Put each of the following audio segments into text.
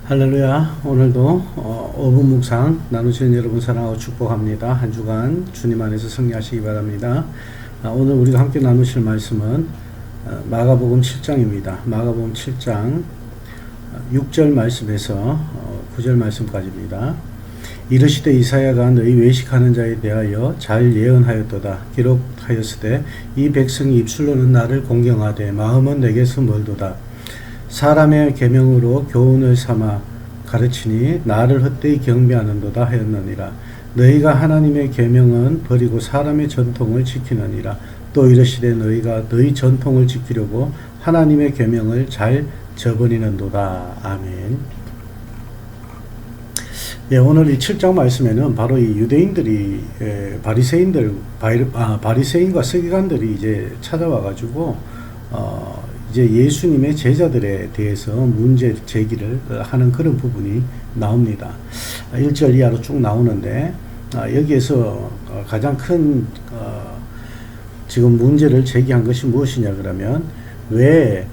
할렐루야. 오늘도 5분 묵상 나누시는 여러분 사랑하고 축복합니다. 한 주간 주님 안에서 승리하시기 바랍니다. 오늘 우리가 함께 나누실 말씀은 마가복음 7장입니다. 마가복음 7장 6절 말씀에서 9절 말씀까지입니다. 이르시되 이사야가 너희 외식하는 자에 대하여 잘 예언하였도다. 기록하였으되 이 백성이 입술로는 나를 공경하되 마음은 내게서 멀도다. 사람의 계명으로 교훈을 삼아 가르치니 나를 헛되이 경배하는도다 하였느니라. 너희가 하나님의 계명은 버리고 사람의 전통을 지키느니라. 또 이르시되 너희가 너희 전통을 지키려고 하나님의 계명을 잘 저버리는도다. 아멘. 예, 오늘 이 7장 말씀에는 바로 이 유대인들이 바리새인과 서기관들이 이제 찾아와 가지고 이제 예수님의 제자들에 대해서 문제 제기를 하는 그런 부분이 나옵니다. 1절 이하로 쭉 나오는데 여기에서 가장 큰 지금 문제를 제기한 것이 무엇이냐 그러면 왜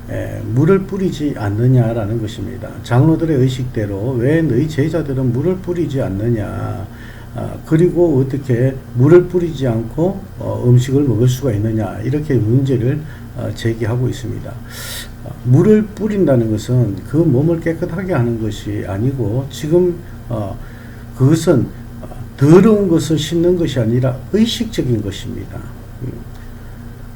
물을 뿌리지 않느냐라는 것입니다. 장로들의 의식대로 왜 너희 제자들은 물을 뿌리지 않느냐, 그리고 어떻게 물을 뿌리지 않고 음식을 먹을 수가 있느냐, 이렇게 문제를 제기하고 있습니다. 물을 뿌린다는 것은 그 몸을 깨끗하게 하는 것이 아니고 지금 그것은 더러운 것을 씻는 것이 아니라 의식적인 것입니다.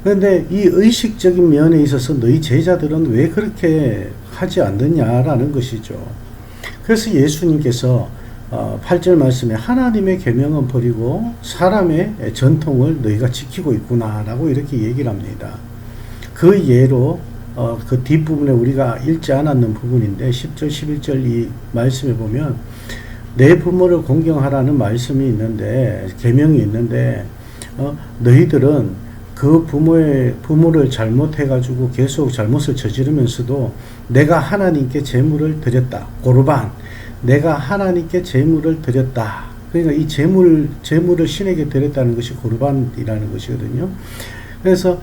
그런데 이 의식적인 면에 있어서 너희 제자들은 왜 그렇게 하지 않느냐라는 것이죠. 그래서 예수님께서 8절 말씀에 하나님의 계명은 버리고 사람의 전통을 너희가 지키고 있구나 라고 이렇게 얘기를 합니다. 그 예로 그 뒷부분에 우리가 읽지 않았는 부분인데 10절 11절 이 말씀에 보면 내 부모를 공경하라는 말씀이 있는데, 계명이 있는데 너희들은 그 부모를 잘못해가지고 계속 잘못을 저지르면서도 내가 하나님께 제물을 드렸다. 고르반. 내가 하나님께 제물을 드렸다. 그러니까 이 제물을 신에게 드렸다는 것이 고르반이라는 것이거든요. 그래서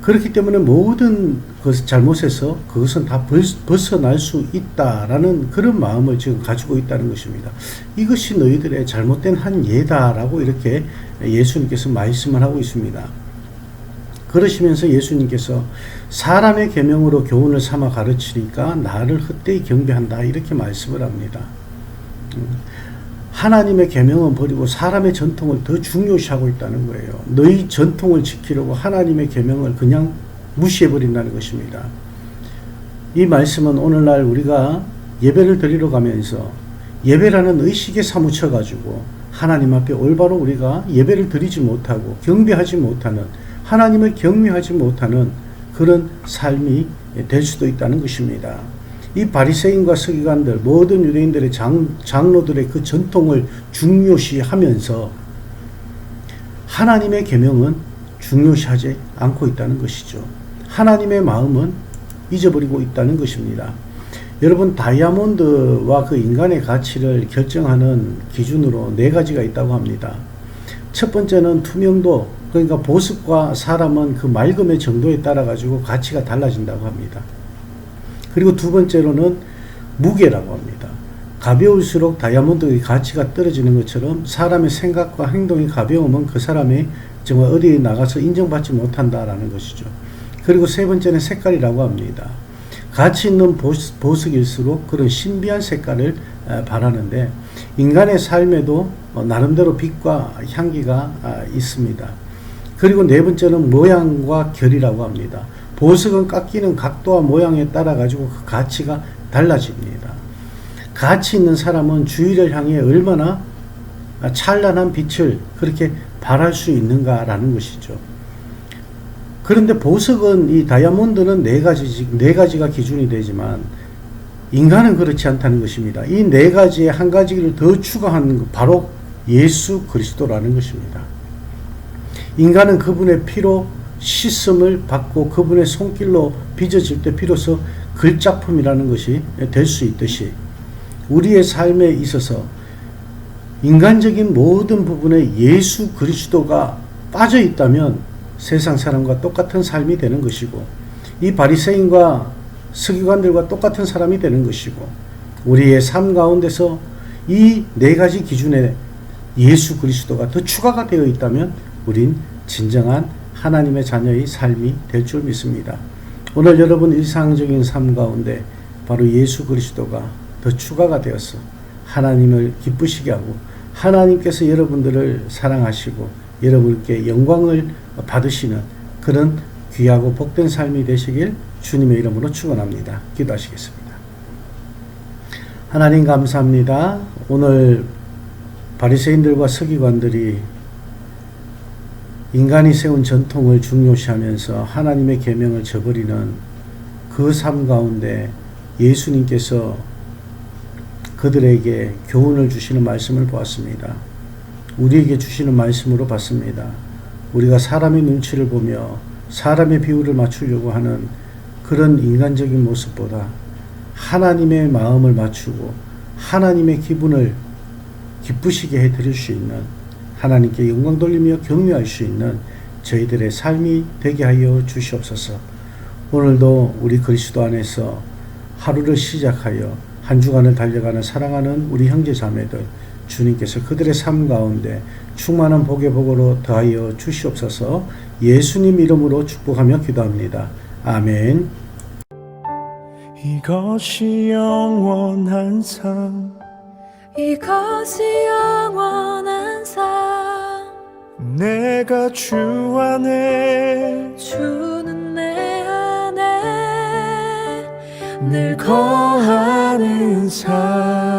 그렇기 때문에 모든 잘못에서 그것은 다 벗어날 수 있다라는 그런 마음을 지금 가지고 있다는 것입니다. 이것이 너희들의 잘못된 한 예다라고 이렇게 예수님께서 말씀을 하고 있습니다. 그러시면서 예수님께서 사람의 계명으로 교훈을 삼아 가르치니까 나를 헛되이 경배한다 이렇게 말씀을 합니다. 하나님의 계명은 버리고 사람의 전통을 더 중요시하고 있다는 거예요. 너희 전통을 지키려고 하나님의 계명을 그냥 무시해버린다는 것입니다. 이 말씀은 오늘날 우리가 예배를 드리러 가면서 예배라는 의식에 사무쳐가지고 하나님 앞에 올바로 우리가 예배를 드리지 못하고 경배하지 못하는, 하나님을 경외하지 못하는 그런 삶이 될 수도 있다는 것입니다. 이 바리새인과 서기관들, 모든 유대인들의 장로들의 그 전통을 중요시하면서 하나님의 계명은 중요시하지 않고 있다는 것이죠. 하나님의 마음은 잊어버리고 있다는 것입니다. 여러분, 다이아몬드와 그 인간의 가치를 결정하는 기준으로 4가지가 있다고 합니다. 첫 번째는 투명도, 그러니까 보석과 사람은 그 맑음의 정도에 따라 가지고 가치가 달라진다고 합니다. 그리고 두 번째로는 무게라고 합니다. 가벼울수록 다이아몬드의 가치가 떨어지는 것처럼 사람의 생각과 행동이 가벼우면 그 사람이 정말 어디에 나가서 인정받지 못한다라는 것이죠. 그리고 세 번째는 색깔이라고 합니다. 가치 있는 보석일수록 그런 신비한 색깔을 바라는데 인간의 삶에도 나름대로 빛과 향기가 있습니다. 그리고 네 번째는 모양과 결이라고 합니다. 보석은 깎이는 각도와 모양에 따라 가지고 그 가치가 달라집니다. 가치 있는 사람은 주위를 향해 얼마나 찬란한 빛을 그렇게 발할 수 있는가라는 것이죠. 그런데 보석은, 이 다이아몬드는 네 가지가 기준이 되지만 인간은 그렇지 않다는 것입니다. 이 4가지에 한 가지를 더 추가하는 것, 바로 예수 그리스도라는 것입니다. 인간은 그분의 피로 씻음을 받고 그분의 손길로 빚어질 때 비로소 글작품이라는 것이 될 수 있듯이 우리의 삶에 있어서 인간적인 모든 부분에 예수 그리스도가 빠져 있다면 세상 사람과 똑같은 삶이 되는 것이고 이 바리새인과 서기관들과 똑같은 사람이 되는 것이고 우리의 삶 가운데서 이 네 가지 기준에 예수 그리스도가 더 추가가 되어 있다면 우린 진정한 하나님의 자녀의 삶이 될 줄 믿습니다. 오늘 여러분 일상적인 삶 가운데 바로 예수 그리스도가 더 추가가 되어서 하나님을 기쁘시게 하고 하나님께서 여러분들을 사랑하시고 여러분께 영광을 받으시는 그런 귀하고 복된 삶이 되시길 주님의 이름으로 축원합니다. 기도하시겠습니다. 하나님 감사합니다. 오늘 바리새인들과 서기관들이 인간이 세운 전통을 중요시하면서 하나님의 계명을 저버리는 그 삶 가운데 예수님께서 그들에게 교훈을 주시는 말씀을 보았습니다. 우리에게 주시는 말씀으로 봤습니다. 우리가 사람의 눈치를 보며 사람의 비율을 맞추려고 하는 그런 인간적인 모습보다 하나님의 마음을 맞추고 하나님의 기분을 기쁘시게 해드릴 수 있는 하나님께 영광 돌리며 경외할 수 있는 저희들의 삶이 되게 하여 주시옵소서. 오늘도 우리 그리스도 안에서 하루를 시작하여 한 주간을 달려가는 사랑하는 우리 형제 자매들 주님께서 그들의 삶 가운데 충만한 복의 복으로 더하여 주시옵소서. 예수님 이름으로 축복하며 기도합니다. 아멘. 이것이 영원한 삶, 이것이 영원한 삶, 내가 주 안에 주는 내 안에 늘 거하는 삶.